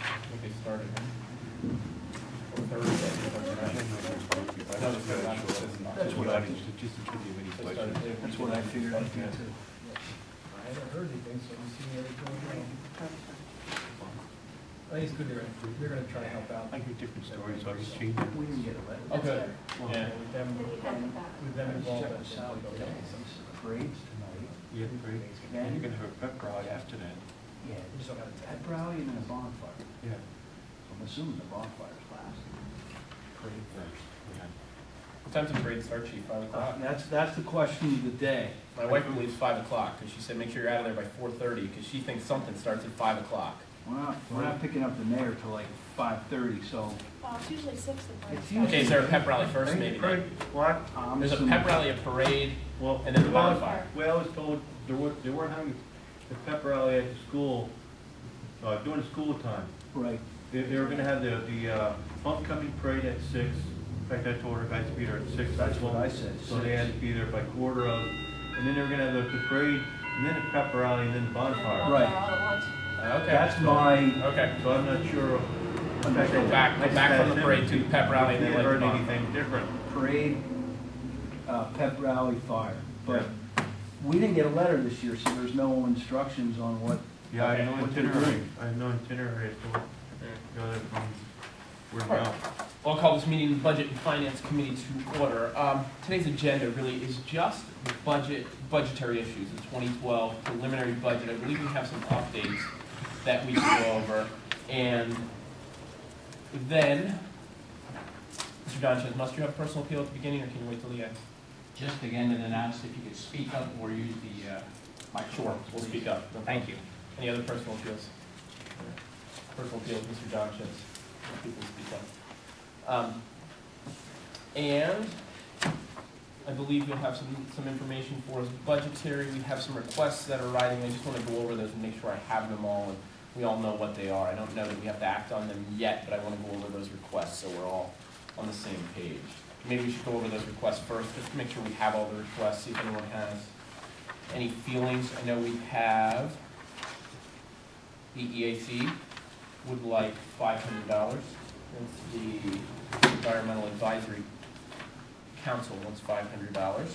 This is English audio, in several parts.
think they started. Or Thursday. That's what I did. That's what I figured I'd do too. I haven't heard anything, so I'm seeing everything going on. I think it's good they're gonna try to help out. I hear different stories, so I just change it. We didn't get a letter. Okay. Well, Yeah. with them involved, Check that's this out. okay. Parades tonight. Yeah, great. And you're gonna have a pep rally after that. Yeah, We just don't have a pep time. rally and then a bonfire. Yeah. I'm assuming the bonfire's last. Parade first. Yeah. What time's the parade start, Chief? 5 o'clock? That's the question of the day. My wife believes 5 o'clock, because she said make sure you're out of there by 4:30, because she thinks something starts at 5 o'clock. We're not picking up the mayor till like 5:30, so. It's usually 6 at It's night. Okay, is there a pep rally first, maybe? Parade, then? what? There's a pep rally, a parade, Well, and then the bonfire. Well, I was told they weren't having the pep rally at the school, during school time. Right. They were gonna have the homecoming parade at 6. In fact, I told her guys to be there at 6. That's what I said, So they 6. had to be there by quarter of, and then they were gonna have the parade, and then the pep rally, and then the bonfire. Right. All at once. Okay. That's my, Okay. So I'm not sure. Go back from the parade to the pep rally and then I like the heard bonfire. anything different. parade, pep rally, fire. But we didn't get a letter this year, so there's no instructions on what. Yeah, I have no What they're itinerary. doing. I have no itinerary as to what, where to Alright. go. Well, I'll call this meeting the Budget and Finance Committee to order. Today's agenda really is just budgetary issues, the 2012 preliminary budget. I believe we have some updates that we can go over. And then, Mr. Doncic, must you have personal appeal at the beginning, or can you wait till the end? Just again and announce if you could speak up or use the microphone. Sure, we'll speak up. No Thank you. Any other personal appeals? Personal appeals, Mr. Doncic. People speak up. And I believe you'll have some information for us budgetary. We have some requests that are writing. I just want to go over those and make sure I have them all and we all know what they are. I don't know that we have to act on them yet, but I want to go over those requests so we're all on the same page. Maybe we should go over those requests first, just to make sure we have all the requests, see if anyone has any feelings. I know we have the EAC would like $500. The Environmental Advisory Council wants $500.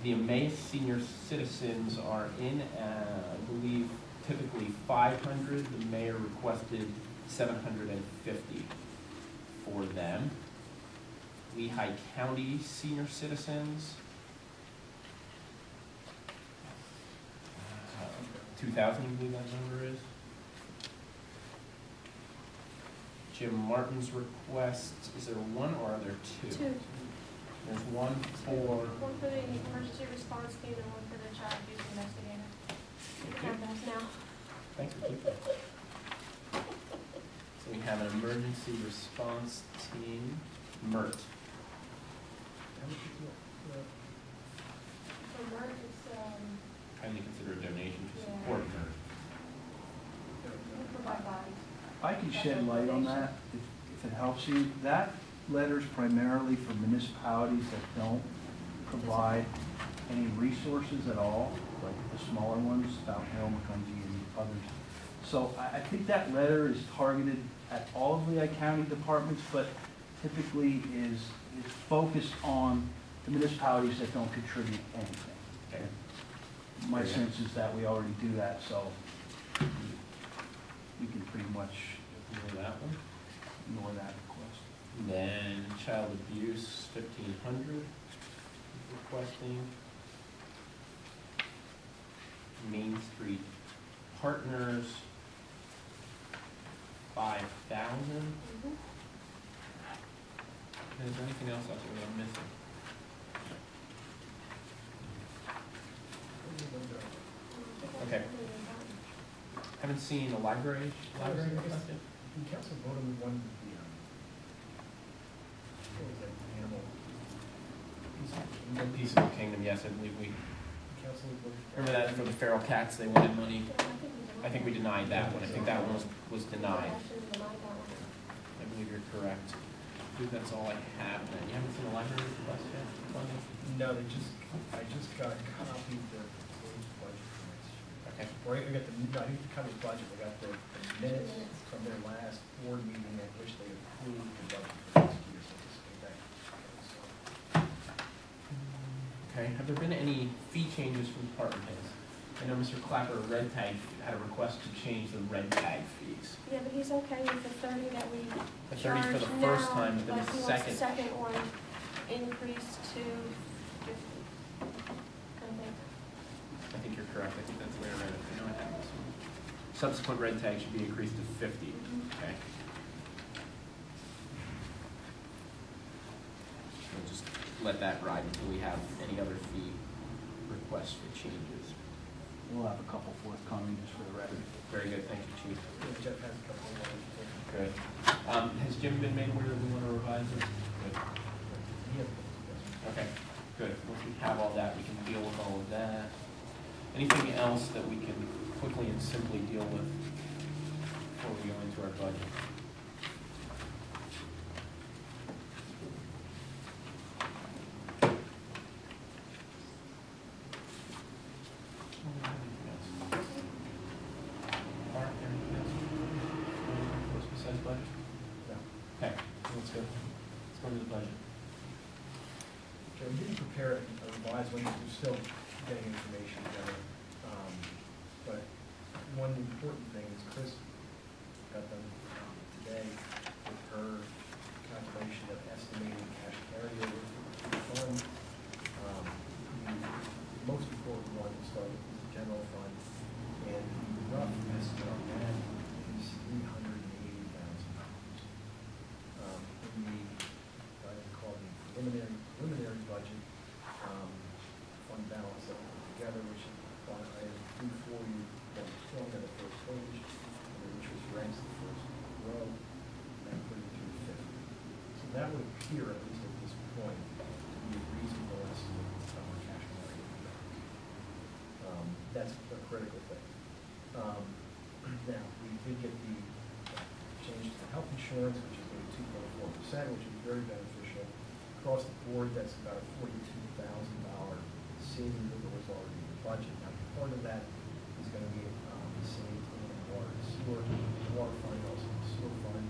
The Emmaus senior citizens are in, I believe, typically 500. The mayor requested 750 for them. Lehigh County senior citizens, 2,000, I believe that number is. Jim Martin's request, is there one or are there two? Two. There's one for, One for the emergency response team and one for the child abuse investigator. You can have those now. thanks for keeping that. So we have an emergency response team, MERT. For Merck, it's, Kindly consider a donation to Yeah. support MERT. we provide bodies. I can shed light on that if it helps you. That letter's primarily for municipalities that don't provide any resources at all, like the smaller ones, Fountain Hill, Macungie, and others. So I think that letter is targeted at all of Lehigh County departments, but typically is focused on the municipalities that don't contribute anything. Okay. My sense is that we already do that, so we can pretty much Ignore that one. ignore that request. And then child abuse, 1,500 requesting. Main Street Partners, 5,000. Is there anything else out there that I'm missing? Okay. Haven't seen a library request yet? Can council vote on the one with the, what was that, animal? Peaceable Kingdom, yes, I believe we, Council voted. remember that for the feral cats, they wanted money? I think we denied that one, I think that one was denied. I believe you're correct. I believe that's all I have. You haven't seen a library request yet? Funding? No, I just got a copy of the proposed budget for next year. Okay. or I got the, no, I think the county budget, I got the minutes from their last board meeting at which they approved the budget for next year, so just get that. So, Okay, have there been any fee changes from department heads? I know Mr. Clapper, Red Tag, had a request to change the Red Tag fees. Yeah, but he's okay with the 30 that we The 30 for the charge first now, time, but then but the he wants second. the second one increased to 50. I think. I think you're correct, I think that's the way I read it, I know I have this one. Subsequent Red Tag should be increased to 50, okay? We'll just let that ride until we have any other fee requests for changes. We'll have a couple forthcoming just for the record. Very good, thank you, Chief. yeah, Jeff has a couple of ones. Good. Has Jim been made aware that we want to revise this? Good. He has one. Okay, good. Once we have all that, we can deal with all of that. Anything else that we can quickly and simply deal with before we go into our budget? Mark, anything else? What's besides budget? No. Okay, let's go. Let's go to the budget. Okay, we didn't prepare a revised one, we're still getting information together. But one important thing is Chris got them today with her calculation of estimated cash carryover for the fund. The most important one to start with is the general fund, and the rough estimate on that is $380,000. In the, I call it the preliminary budget, fund balance that we put together, which is on item 340, on the first page, and the interest ranks the first row, and put it through 50. So that would appear, at least at this point, to be a reasonable estimate of our cash carry. That's a critical thing. Now, we did get the change to the health insurance, which is going to be 2.4%, which is very beneficial. Across the board, that's about a $42,000 savings that was already in the budget. Now, part of that is going to be saved in the water and sewer, the water fund, also the sewer fund.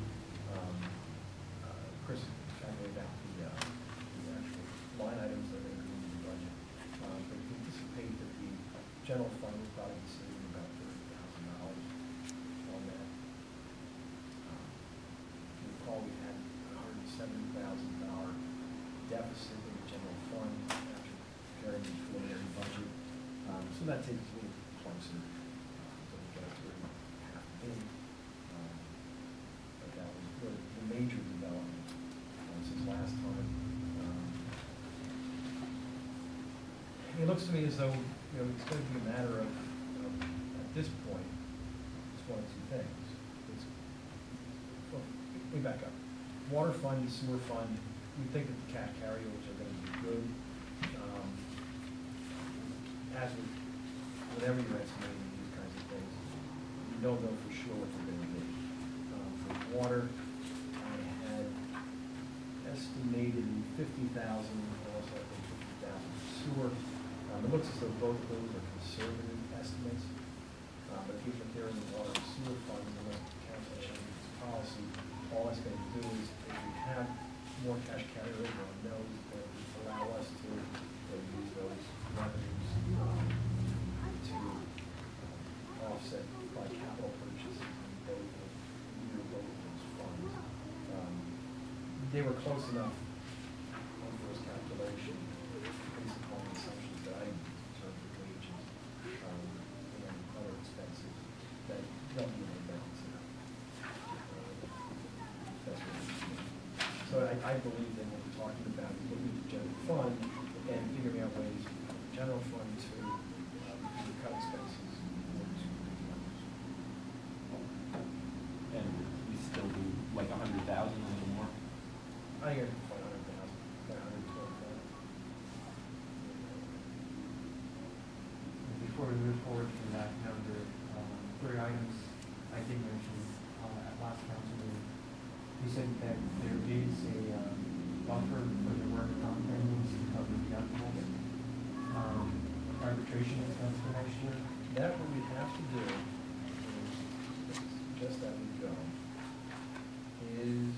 Chris calculated out the actual line items that are going to be in the budget. But we anticipate that the general fund will probably be saving about $30,000 on that. If you recall, we had $170,000 deficit in the general fund after preparing the preliminary budget. So that takes us a little closer, so we get up to $3.5 million. But that was really the major development since last time. It looks to me as though, it's going to be a matter of at this point, just one of two things. Well, let me back up. Water fund, sewer fund, we think that the cash carryovers are going to be good. As with whatever you're estimating these kinds of things, you don't know for sure what they're going to be. For water, I had estimated 50,000, also I think 50,000 for sewer. It looks as though both of those are conservative estimates. But if you look there in the water and sewer funds, unless the council changes its policy, all it's going to do is if we have more cash carryover on those, that will allow us to use those revenues to offset by capital purchases in both of either both of those funds. They were close enough on first calculation based upon the assumptions that I used in terms of wages and other expenses that don't be any balance in that. That's what it is. So I believe that what we're talking about is looking at the general fund and figuring out ways from the general fund to cut expenses or to reduce numbers. And we still do like 100,000, a little more. I think I can find 100,000, 112,000. Before we move forward from that number, three items I did mention at last council meeting. You said that there is a buffer for the work comp premiums to cover deductibles, arbitration expense for next year. that what we have to do, is just that we go, is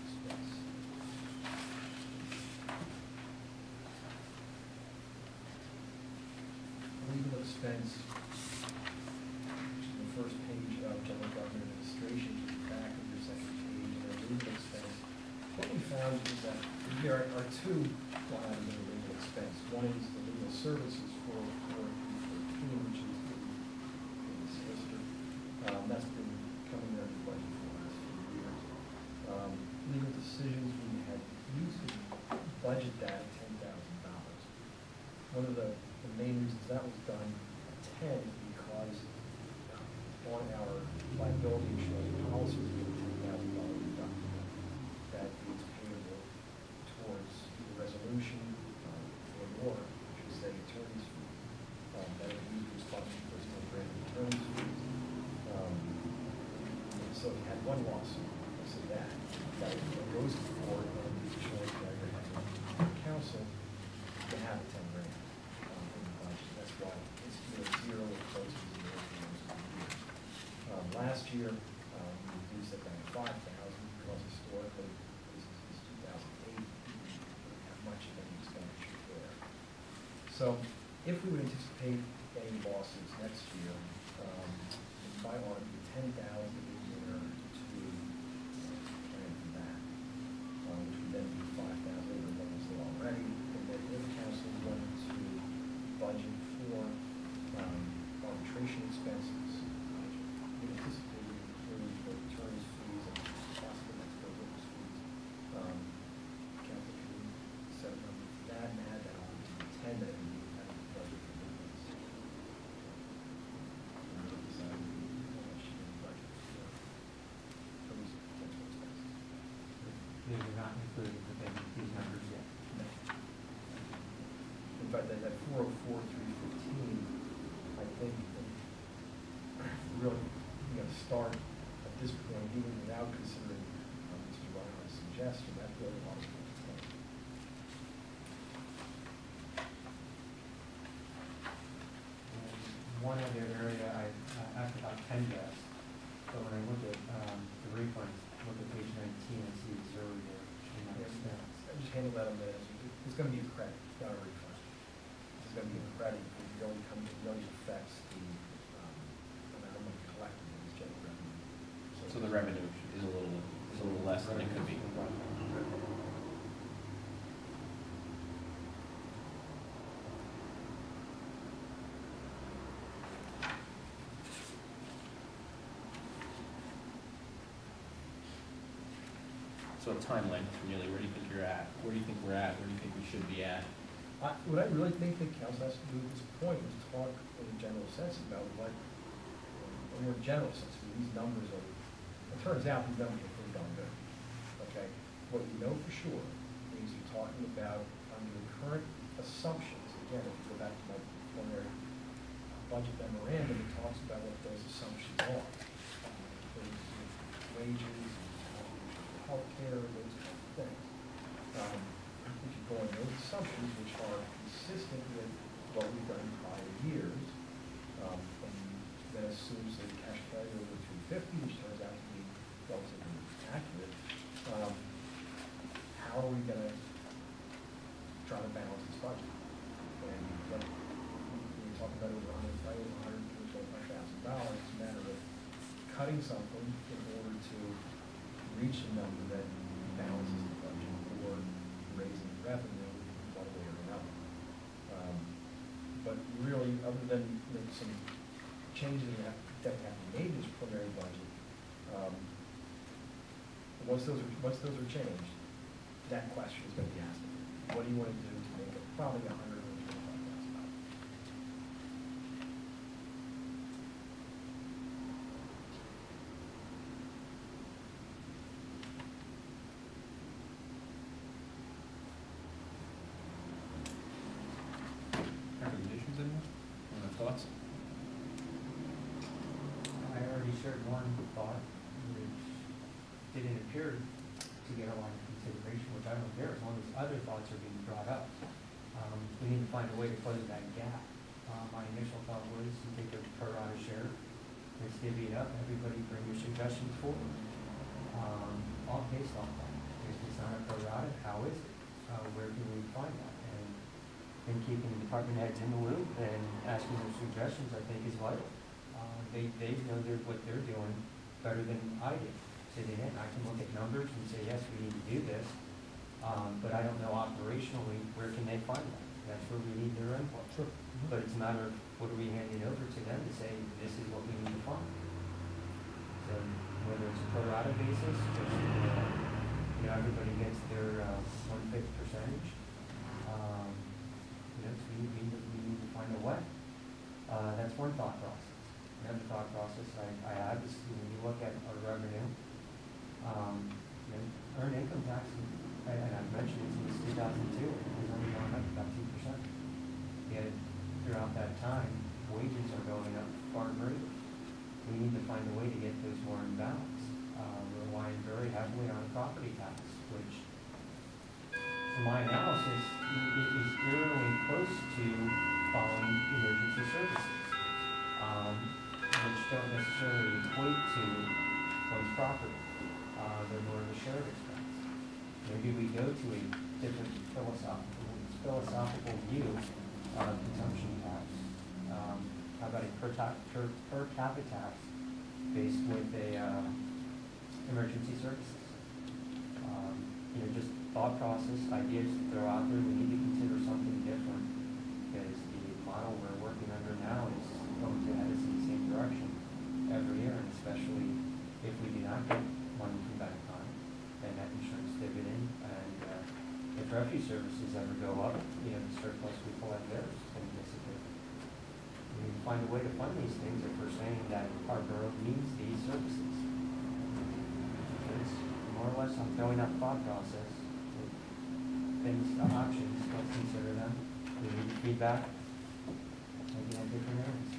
expense. Legal expense, which is the first page of general government administration, back of your second page, and then legal expense. What we found is that there are two lines in the legal expense. One is the legal services for 14, which is the solicitor. That's been coming out of the budget for the last few years. Legal decisions, we had used to budget that at $10,000. One of the main reasons that was done at 10 because on our liability insurance policies, we have a $10,000 deductible that is payable towards the resolution or order, which is a attorney's fee. That would be responsible for some grant attorney's fees. So if you had one lawsuit, let's say that goes to court and the insurance carrier has a counsel, you have a 10 grand in the budget. That's why it's either zero or close to zero for most of the years. Last year, we reduced it down to 5,000 because historically, this is 2008, we didn't have much of any expenditure there. So if we would anticipate any lawsuits next year, by law, it would be 10,000 a year to plan for that, which would then be 5,000 over what was there already. And then if council wanted to budget for arbitration expenses, we anticipated including the attorney's fees and possibly expert witness fees. Council can set a number for that and add that on to the 10 that we have in the budget for witness. These are not included within these numbers yet. In fact, that 404,315, I think, really, you got to start at this point, even without considering Mr. Reinhardt's suggestion, that really ought to be explained. And one other area I asked about 10 desk, but when I look at the refunds, look at page 19 and see the zero there. I just handle that on the, it's going to be a credit, not a refund. It's going to be a credit because it really affects the amount of money collected in this general revenue. So the revenue is a little less than it could be. So a timeline, really, where do you think you're at? Where do you think we're at? Where do you think we should be at? What I really think that council has to do at this point is talk in a general sense about what, in a more general sense, these numbers are, it turns out these numbers are pretty darn good. Okay? What we know for sure is you're talking about under the current assumptions, again, if you go back to my preliminary budget memorandum, it talks about what those assumptions are. Wages, healthcare, those kind of things. If you go on those assumptions, which are consistent with what we've done in prior years, and that assumes a cash value over 250, which turns out to be relatively accurate, how are we going to try to balance this budget? And when we talk about over $125,000, it's a matter of cutting something in order to reach a number that balances the budget or raising revenue one way or another. But really, other than some changes that have to be made in this preliminary budget, once those are changed, that question is going to be asked. What do you want to do to make it probably $125,000? Recommendations, anyone? Any thoughts? I already shared one thought, which didn't appear to get a lot of consideration, which I don't care, as long as other thoughts are being brought up. We need to find a way to close that gap. My initial divvy it up, everybody bring your suggestions forward. All based off that. If it's not a pro rata, how is it? Where can we find that? And keeping the department heads in the loop and asking their suggestions, I think, is vital. They know what they're doing better than I do. Sitting in, I can look at numbers and say, yes, we need to do this, but I don't know operationally, where can they find that? That's where we need their input. Sure. But it's a matter of what are we handing over to them to say, this is what we need to fund. So whether it's a pro rata basis, just, everybody gets their 1/5 percentage. So we need to find a way. That's one thought process. Another thought process I have is when you look at our revenue, earned income tax, and I've mentioned it since 2002, has only gone up about 2%. Yet throughout that time, wages are going up far greater. We need to find a way to get those more in balance. We're relying very heavily on property tax, which, from my analysis, is eerily close to following emergency services, which don't necessarily equate to one's property. They're more of a shared expense. Maybe we go to a different philosophical view of consumption tax. How about a per capita tax based with a emergency services? Just thought process, ideas to throw out there. We need to consider something different because the model we're working under now is going to head us in the same direction every year, and especially if we do not get money from back time, then that insurance dividend, and if refuse services ever go up, the surplus we collect there is going to dissipate. We need to find a way to fund these things if we're saying that our borough needs these services. It's more or less, I'm throwing out thought process, with things, options, let's consider them. We need feedback, maybe have different areas.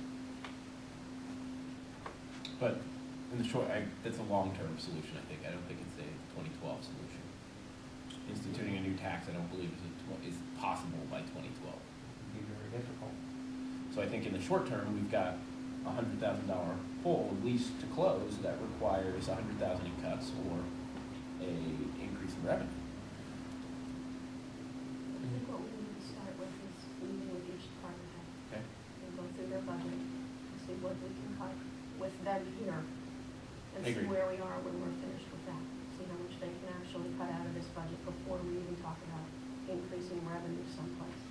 But in the short, that's a long-term solution, I think. I don't think it's a 2012 solution. Instituting a new tax, I don't believe is possible by 2012. It'd be very difficult. So I think in the short term, we've got a $100,000 hole, at least to close, that requires $100,000 in cuts or a increase in revenue. I think what we need to start with is meeting with each department head. Okay. And go through their budget, and see what we can cut with them here. And I see agree. where we are when we're finished with that. See how much they can actually cut out of this budget before we even talk about increasing revenue someplace.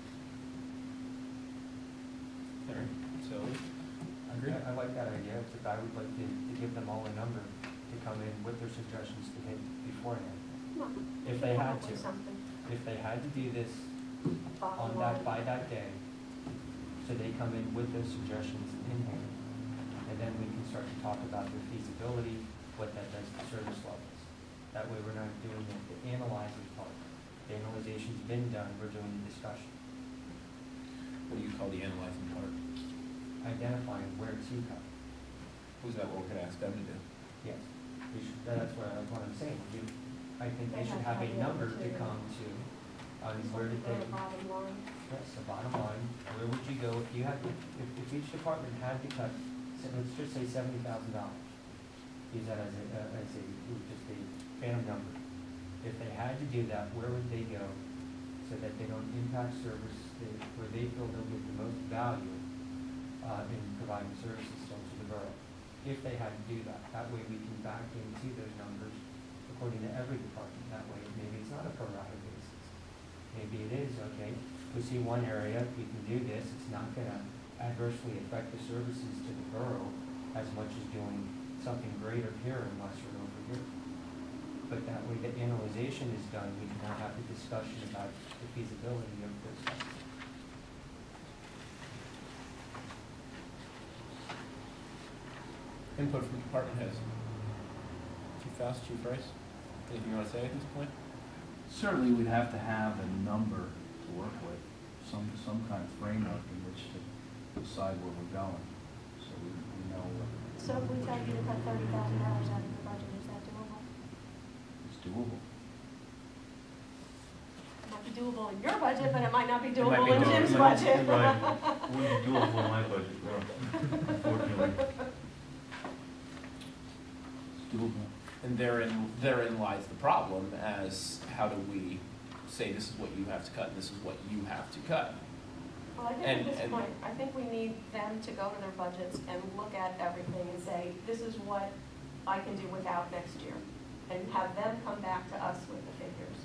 All right. So, I like that idea, but I would like to give them all a number to come in with their suggestions to hit beforehand. Come on, If they come had up with to. something, If they had to do this bottom on that, line. by that day, so they come in with those suggestions in hand, and then we can start to talk about their feasibility, what that does to service levels. That way we're not doing the analyzing part. The analyzation's been done, we're doing the discussion. what do you call the analyzing part? Identifying where to cut. Who's that what we're going to ask them to do? Yes, we should, that's what I'm saying. I think they should have a number to come to, on where to Something take. for the bottom line. Yes, the bottom line, where would you go if you had, if each department had to cut, let's just say $70,000. Use that as just a phantom number. If they had to do that, where would they go so that they don't impact service, where they feel they'll get the most value in providing services still to the borough? If they had to do that, that way we can back into those numbers according to every department. That way, maybe it's not a pro rata basis. Maybe it is, okay, we see one area, we can do this, it's not gonna adversely affect the services to the borough as much as doing something greater here and lesser over here. But that way the analyzation is done, we can now have the discussion about the feasibility of this. Input from department heads. Chief Faust, Chief Rice, anything you want to say at this point? Certainly, we'd have to have a number to work with, some kind of framework in which to decide where we're going, so we know what So if we tell you to cut $30,000 out of the budget, is that doable? is doable. It might be doable in your budget, but it might not be It might doable be in doable. Jim's It might- budget. Right. It wouldn't be doable in my budget, no, unfortunately. therein lies the problem, as how do we say this is what you have to cut and this is what you have to cut? Well, I think And- at this and- point, I think we need them to go to their budgets and look at everything and say, this is what I can do without next year. And have them come back to us with the figures.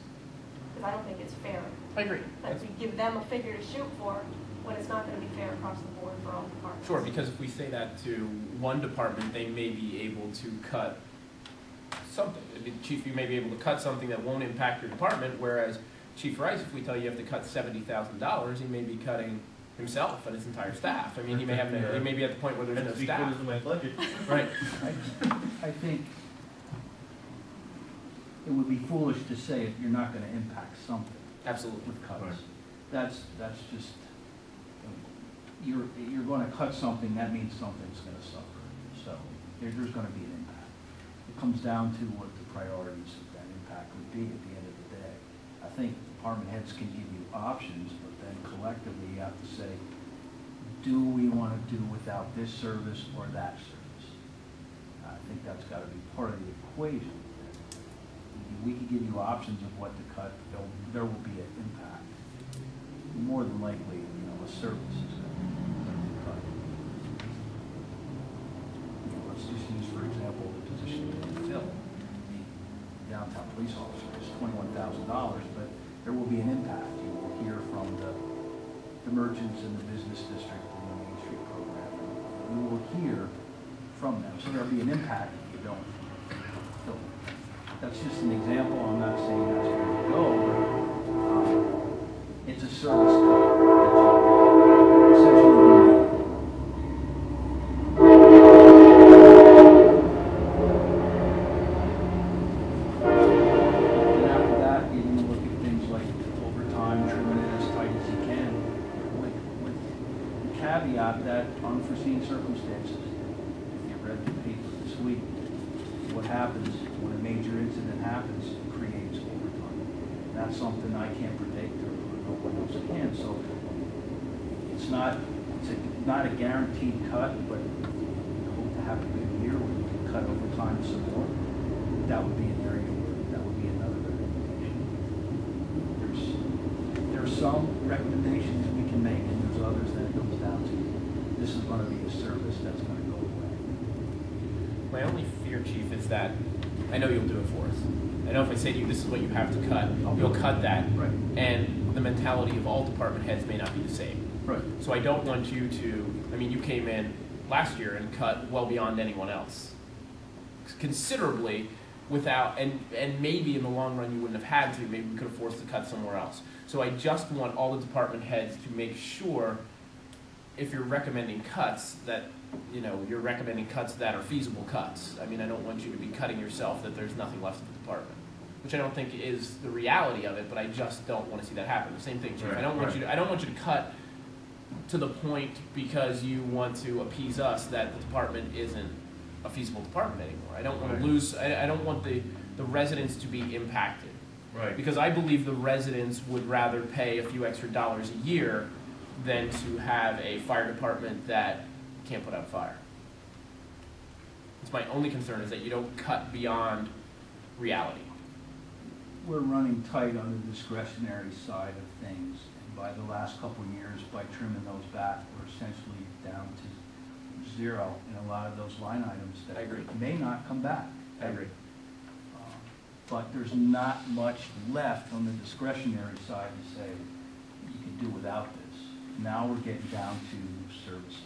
Because I don't think it's fair I agree. that we give them a figure to shoot for when it's not gonna be fair across the board for all departments. Sure, because if we say that to one department, they may be able to cut something. I mean, Chief, you may be able to cut something that won't impact your department, whereas Chief Rice, if we tell you have to cut $70,000, he may be cutting himself and his entire staff. I mean, he may be at the point where there's no That's staff. because of my budget. Right. I think it would be foolish to say you're not gonna impact something Absolutely. with cuts. Right. That's just, you're gonna cut something, that means something's gonna suffer. So there's gonna be an impact. It comes down to what the priorities of that impact would be at the end of the day. I think department heads can give you options, but then collectively you have to say, do we wanna do without this service or that service? I think that's gotta be part of the equation. We can give you options of what to cut, there will be an impact. More than likely, a service is going to be cut. Let's just use, for example, the position in Phil, the downtown police officer, is $21,000, but there will be an impact. You will hear from the merchants in the business district in the Main Street program. You will hear from them, so there'll be an impact if you don't fill it. That's just an example. I'm not saying that's where you go, but it's a service cut that you essentially need. And after that, you can look at things like overtime, trimming it as tight as you can, with the caveat that unforeseen circumstances. If you read the paper this week, what happens when a major incident happens, it creates overtime. That's something I can't predict, or no one else can. So it's not a guaranteed cut, but I hope to have a good year where we can cut overtime some more. That would be an area that would be another recommendation. There's some recommendations we can make, and there's others that it comes down to. This is going to be a service that's going to go away. My only fear, Chief, is that I know you'll do it for us. I know if I say to you, this is what you have to cut, you'll cut that. Right. And the mentality of all department heads may not be the same. Right. So I don't want you to, you came in last year and cut well beyond anyone else. Considerably without, and maybe in the long run you wouldn't have had to, maybe we could have forced to cut somewhere else. So I just want all the department heads to make sure, if you're recommending cuts, that you're recommending cuts that are feasible cuts. I don't want you to be cutting yourself that there's nothing left of the department, which I don't think is the reality of it, but I just don't want to see that happen. The same thing, Chief. Right, I don't want you to cut to the point because you want to appease us that the department isn't a feasible department anymore. I don't want to lose, I don't want the residents to be impacted. Right. Because I believe the residents would rather pay a few extra dollars a year than to have a fire department that can't put out a fire. It's my only concern is that you don't cut beyond reality. We're running tight on the discretionary side of things. And by the last couple of years, by trimming those back, we're essentially down to zero in a lot of those line items that I agree. may not come back. I agree. But there's not much left on the discretionary side to say you can do without this. Now we're getting down to services.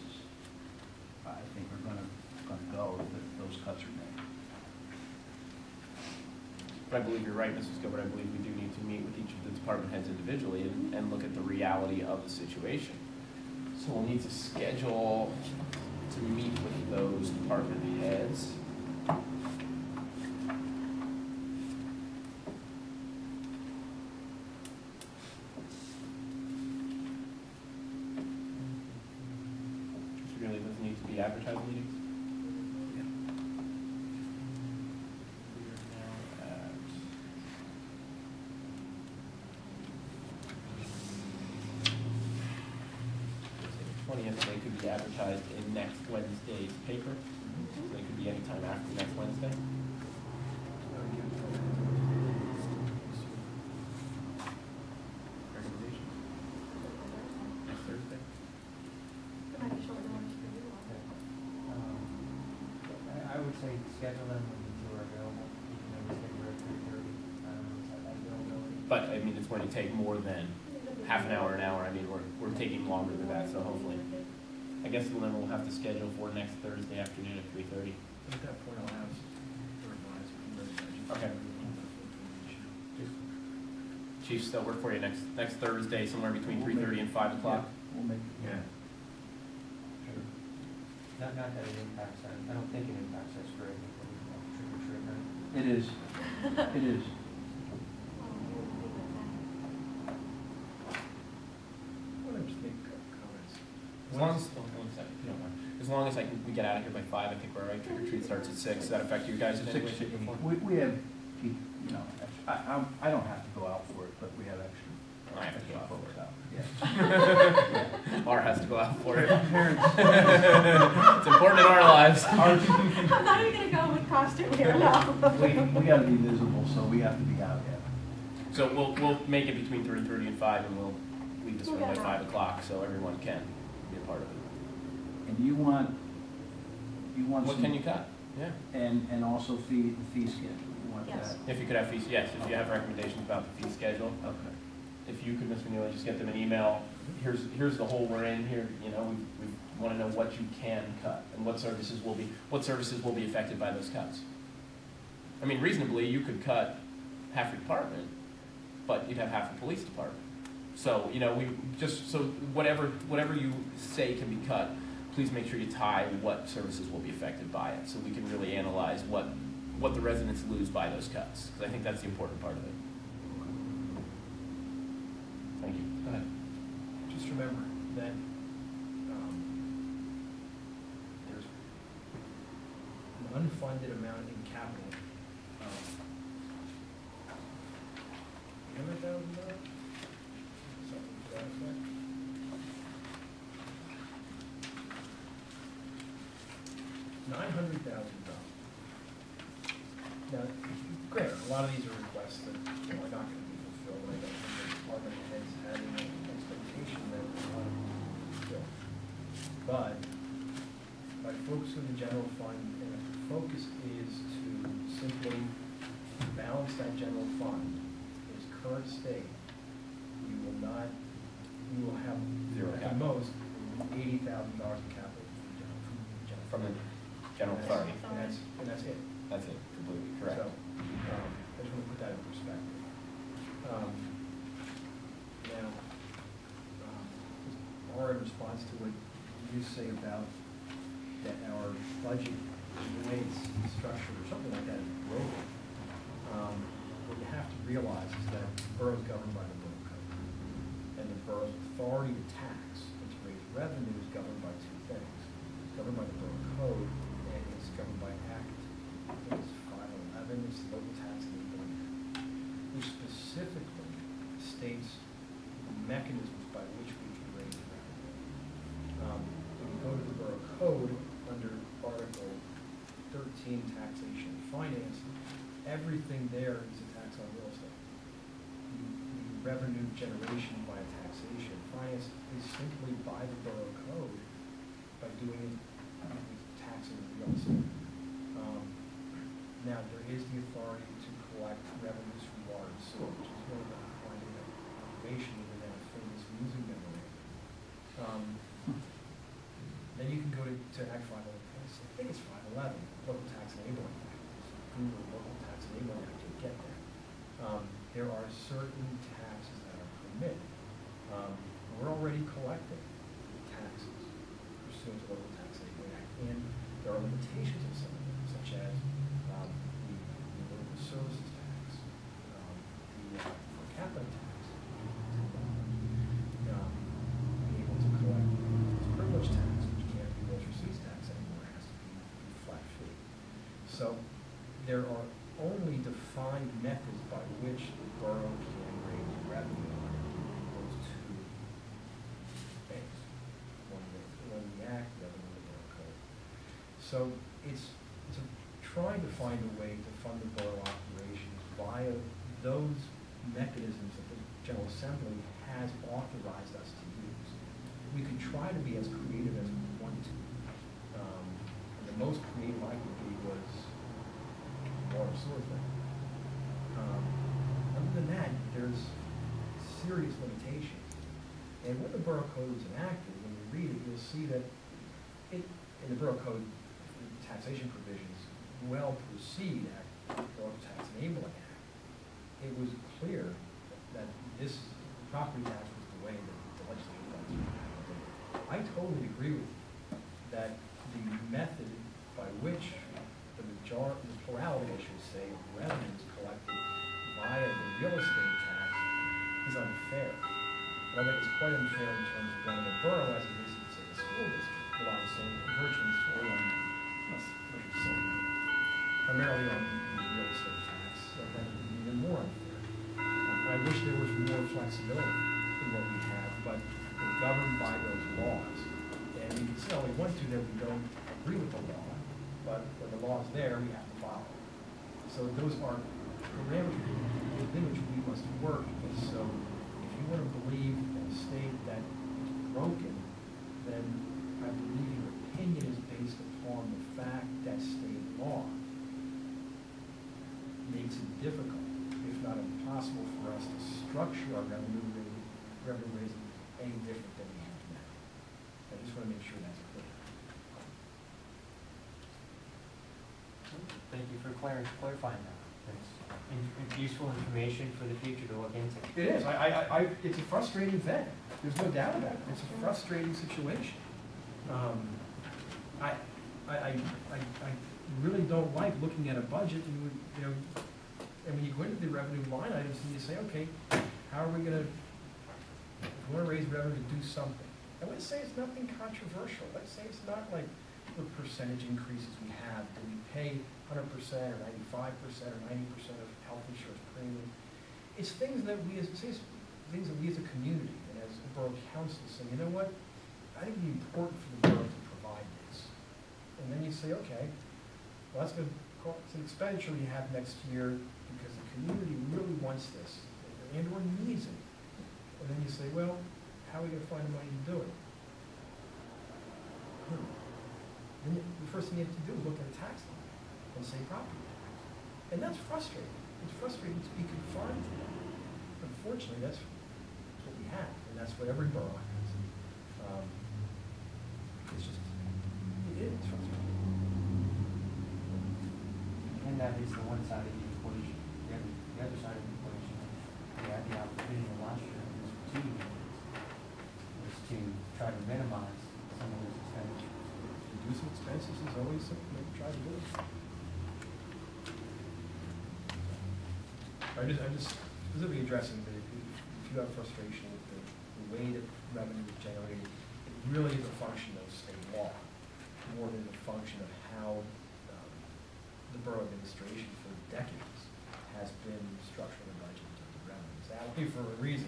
I think we're gonna go if those cuts are made. But I believe you're right, Mrs. Gilbert. I believe we do need to meet with each of the department heads individually and look at the reality of the situation. So we'll need to schedule to meet with those department heads. Mr. Greeley, does it need to be advertised meetings? We are now at 20th, they could be advertised in next Wednesday's paper. So they could be anytime after next Wednesday. say schedule them when you two are available, you can always schedule at 3:30, I don't know, is that availability? But, I mean, it's going to take more than half an hour, I mean, we're taking longer than that, so hopefully. I guess then we'll have to schedule for next Thursday afternoon at 3:30. At that point, I'll have their advisor. Okay. Chiefs, they'll work for you next Thursday, somewhere between 3:30 and 5 o'clock? We'll make, Yeah. Not that it impacts, I don't think it impacts us for anything, trick or treat, right? it is, it is. I want to just make comments. As long as, one second, if you don't mind. As long as we get out of here by 5, I think we're all right. Trick or treat starts at 6. Does that affect you guys in any way, shape, or form? We have, you know, I don't have to go out for it, but we have extra. I have to go out for it. Yeah. Bar has to go out for it. Parents, It's important in our lives. I'm not even gonna go with costume here, no. we gotta be visible, so we have to be out, yeah. So we'll make it between 3:30 and 5, and we'll leave this room by 5 o'clock, so everyone can be a part of it. And you want What some, can you cut? Yeah. and also the fee schedule, you want Yes. that? If you could have fees, yes, if you have recommendations about the fee schedule, Okay. if you could, Ms. Manila, just get them an email, here's the hole we're in here, you know, we want to know what you can cut, and what services will be affected by those cuts. I mean, reasonably, you could cut half your department, but you'd have half the police department. So, you know, whatever you say can be cut, please make sure you tie what services will be affected by it, so we can really analyze what the residents lose by those cuts, because I think that's the important part of it. Thank you. Go ahead. Just remember that there's an unfunded amount in capital of $100,000, something to that effect. $900,000. Now, granted, a lot of these are requests that are not going to be fulfilled. I don't think the department heads had any expectation that they want to be fulfilled. But by focusing on the general fund, and if the focus is to simply balance that general fund in its current state, you will have Zero at the capital. most $80,000 in capital From the general and authority. and that's it. That's it, completely correct. So, I just want to put that in perspective. Now, or in response to what you say about that our budget, the way it's structured or something like that is broken, what you have to realize is that the borough is governed by the borough code. And the borough's authority to tax and to raise revenue is governed by two things. It's governed by the borough code, and it's governed by Act, I think it's 511, it's the local tax enabling act, which specifically states the mechanisms by which we can raise revenue. When you go to the borough code, under Article 13, taxation and finance, everything there is a tax on real estate. The revenue generation by taxation and finance is simply by the borough code by doing it with taxing real estate. Now, there is the authority to collect revenues from water and sewer, which is really not finding that information within that famous music memorandum. Then you can go to Act 511, I think it's 511, Local Tax Enabling Act. Google Local Tax Enabling Act, you'll get there. There are certain taxes that are permitted. We're already collecting taxes pursuant to Local Tax Enabling Act, and there are limitations of some of them, such as the local services tax, the per capita tax, being able to collect privilege tax, which can't be gross receipts tax anymore, it has to be flat fee. So there are only defined methods by which the borough can raise revenue on those two things. One the act, the other one the borough code. So it's trying to find a way to fund the borough operations via those mechanisms that the General Assembly has authorized us to use. We could try to be as creative as we want to. And the most creative I could be was there's serious limitations. And when the Borough Code was enacted, when you read it, you'll see that it, in the Borough Code, the taxation provisions well precede the Borough Tax Enabling Act. It was clear that this property tax was the way that the legislature wanted to handle it. I totally agree with you that the method by which the plurality, I should say, of revenue is collected via the real estate tax is unfair. But I think it's quite unfair in terms of running a borough as it is, say, a school district, relying so virtually solely on, primarily on the real estate tax, so that would be even more unfair. I wish there was more flexibility in what we have, but we're governed by those laws. And we can say all we want to that we don't agree with the law, but when the law is there, we have to follow. So those are parameters within which we must work. And so if you want to believe in a state that is broken, then I believe your opinion is based upon the fact that state law makes it difficult, if not impossible, for us to structure our revenue raising any different than we have now. I just want to make sure that's clear. Thank you for clarifying that. It's useful information for the future to look into. It is. It's a frustrating thing. There's no doubt about it. It's a frustrating situation. I really don't like looking at a budget and, you know, and when you go into the revenue line items and you say, okay, how are we going to, if we want to raise revenue to do something. I wouldn't say it's nothing controversial. Let's say it's not like the percentage increases we have. Do we pay 100% or 95% or 90% of health insurance premium? It's things that we as a community and as a borough council say, you know what? I think it'd be important for the borough to provide this. And then you say, okay, well, that's it's an expenditure we have next year because the community really wants this and or needs it. And then you say, well, how are we going to find the money to do it? Then the first thing you have to do is look at a tax line and say property tax. And that's frustrating. It's frustrating to be confined to that. Unfortunately, that's what we have, and that's what every borough has. It's just, it is frustrating. And that is the one side of the equation. The other side of the equation, we had the opportunity last year, and this for 2 years, was to try to minimize some of those expenditures. Reducing expenses is always something that we try to do. I'm just specifically addressing that if you have frustration with the way that revenue is generated, it really is a function of state law, more than a function of how the borough administration for decades has been structuring the budget in terms of revenues. That will be for a reason.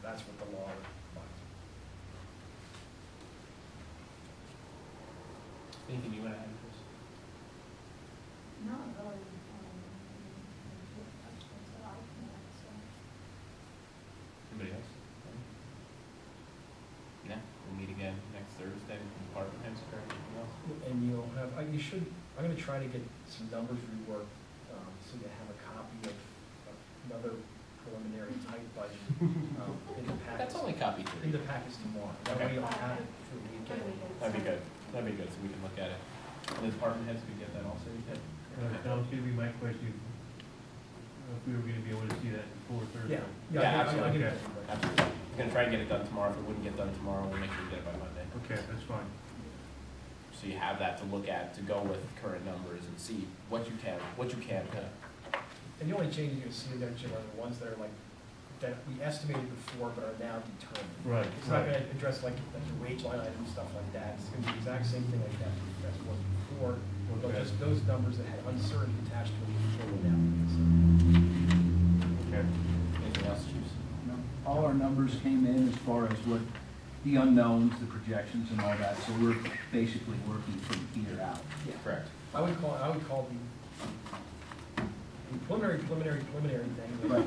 That's what the law requires. Anything you want to add, Chris? No, really. Anybody else? No, we'll meet again next Thursday with department heads or anything else. And you'll have, you should, I'm going to try to get some numbers reworked so you have a copy of another preliminary type budget in the package. That's only copy 3. In the package tomorrow. That way you'll have it for the weekend. That'd be good. That'd be good, so we can look at it. And the department heads could get that also, you said? That was gonna be my question, if we were gonna be able to see that before Thursday. Yeah, I'll absolutely. get it to you. Absolutely. We're gonna try and get it done tomorrow. If it wouldn't get done tomorrow, we'll make sure we get it by Monday. Okay, that's fine. So you have that to look at, to go with current numbers and see what you can cut. And the only changes you'll see there, Jim, are the ones that are like, that we estimated before but are now determined. Right, It's not going to address like the wage line item and stuff like that. It's going to be the exact same thing like that as it was before. But Okay. just those numbers that had uncertainty attached to them before were now. Okay. Anything else, Chiefs? No, all our numbers came in as far as what the unknowns, the projections and all that, so we're basically working from here out. Yeah. Correct. I would call the preliminary thing. Right.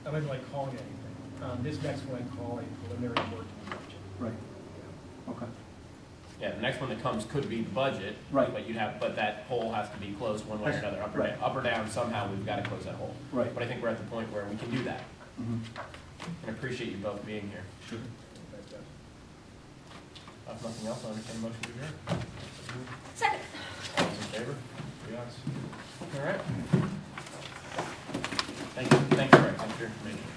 I don't like calling it anything. This next one I call a preliminary working budget. Right. Okay. Yeah, the next one that comes could be the budget. Right. But that hole has to be closed one way or another, Right. up or down, somehow we've gotta close that hole. Right. But I think we're at the point where we can do that, Mhm. and I appreciate you both being here. Sure. Thanks, guys. If nothing else, I'll entertain a motion to adjourn. Second. All those in favor? Yes. All right. Thank you, Greg, thanks for your information.